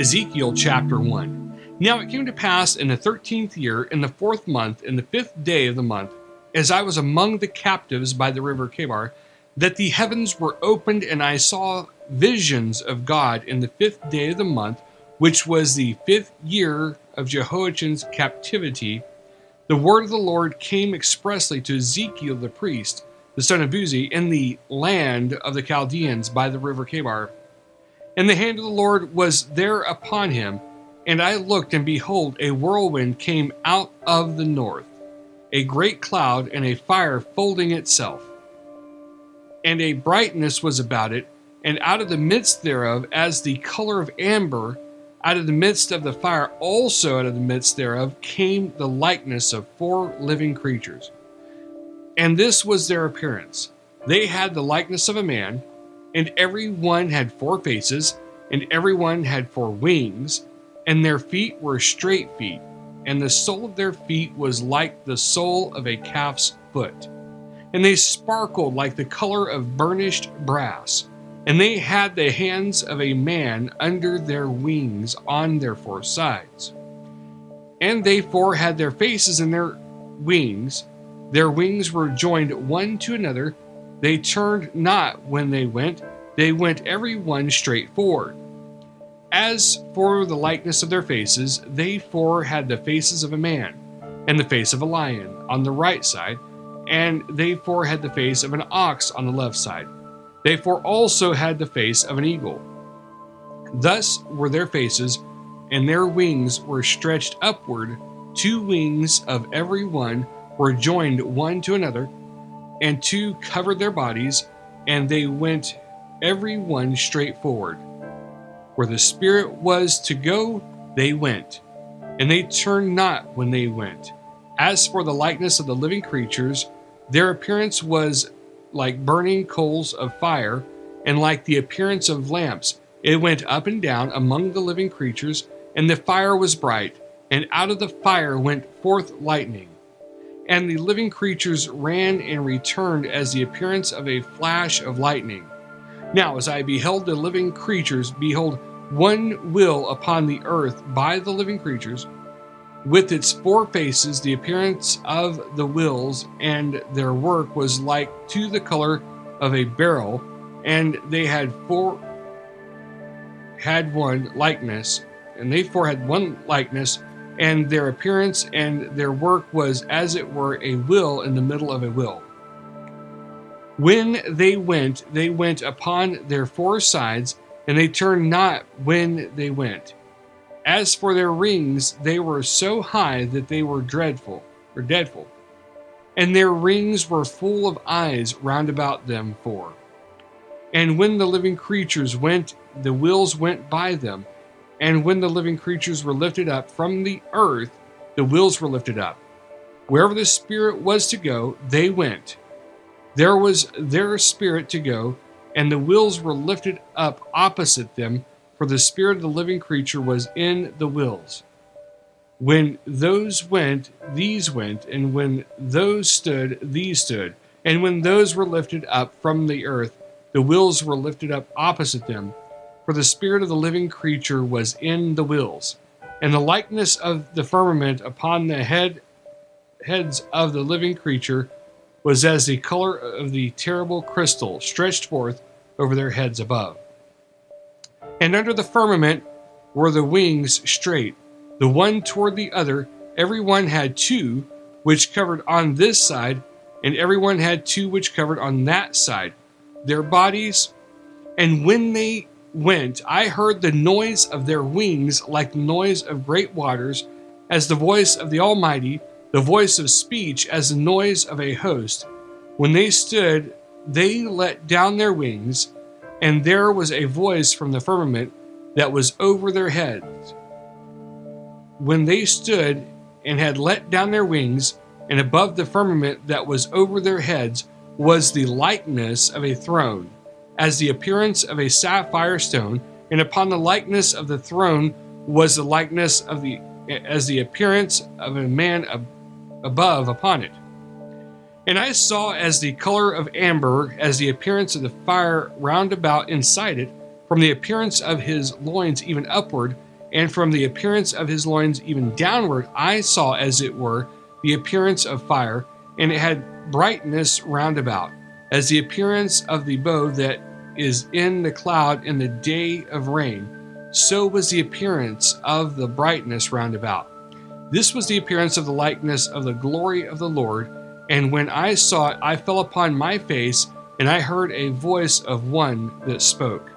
Ezekiel Chapter 1. Now it came to pass in the 13th year, in the 4th month, in the 5th day of the month, as I was among the captives by the river Chebar, that the heavens were opened, and I saw visions of God in the 5th day of the month, which was the 5th year of Jehoiachin's captivity. The word of the Lord came expressly to Ezekiel the priest, the son of Buzi, in the land of the Chaldeans by the river Chebar. And the hand of the Lord was there upon him, and I looked, and behold, a whirlwind came out of the north, a great cloud, and a fire folding itself. And a brightness was about it, and out of the midst thereof, as the color of amber, out of the midst of the fire, also out of the midst thereof, came the likeness of 4 living creatures. And this was their appearance. They had the likeness of a man, and every one had 4 faces, and every one had 4 wings, and their feet were straight feet, and the sole of their feet was like the sole of a calf's foot. And they sparkled like the color of burnished brass, and they had the hands of a man under their wings on their 4 sides. And they 4 had their faces and their wings. Their wings were joined one to another. They turned not when they went every one straight forward. As for the likeness of their faces, they 4 had the faces of a man, and the face of a lion on the right side, and they 4 had the face of an ox on the left side. They 4 also had the face of an eagle. Thus were their faces, and their wings were stretched upward. 2 wings of every one were joined one to another, and 2 covered their bodies, and they went every one straight forward. Where the Spirit was to go, they went, and they turned not when they went. As for the likeness of the living creatures, their appearance was like burning coals of fire, and like the appearance of lamps. It went up and down among the living creatures, and the fire was bright, and out of the fire went forth lightning. And the living creatures ran and returned as the appearance of a flash of lightning. Now as I beheld the living creatures, behold, one wheel upon the earth by the living creatures, with its 4 faces, the appearance of the wheels and their work was like to the color of a beryl, and they had 4 had one likeness, and they 4 had one likeness, and their appearance and their work was as it were a wheel in the middle of a wheel. When they went upon their 4 sides, and they turned not when they went. As for their rings, they were so high that they were dreadful, and their rings were full of eyes round about them 4. And when the living creatures went, the wheels went by them, and when the living creatures were lifted up from the earth, the wheels were lifted up. Wherever the Spirit was to go, they went. There was their spirit to go, and the wheels were lifted up opposite them, for the spirit of the living creature was in the wheels. When those went, these went, and when those stood, these stood. And when those were lifted up from the earth, the wheels were lifted up opposite them, for the spirit of the living creature was in the wheels. And the likeness of the firmament upon the heads of the living creature was as the color of the terrible crystal stretched forth over their heads above. And under the firmament were the wings straight, the one toward the other. Every one had 2 which covered on this side, and every one had 2 which covered on that side, their bodies. And when they went, I heard the noise of their wings like the noise of great waters, as the voice of the Almighty, the voice of speech as the noise of a host. When they stood, they let down their wings, and there was a voice from the firmament that was over their heads. When they stood and had let down their wings, and above the firmament that was over their heads was the likeness of a throne, as the appearance of a sapphire stone, and upon the likeness of the throne was the likeness of as the appearance of a man above upon it. And I saw as the color of amber, as the appearance of the fire round about inside it, from the appearance of his loins even upward, And from the appearance of his loins even downward, I saw as it were the appearance of fire, and it had brightness round about, as the appearance of the bow that is in the cloud in the day of rain. So was the appearance of the brightness round about. This was the appearance of the likeness of the glory of the Lord. And when I saw it, I fell upon my face, and I heard a voice of one that spoke.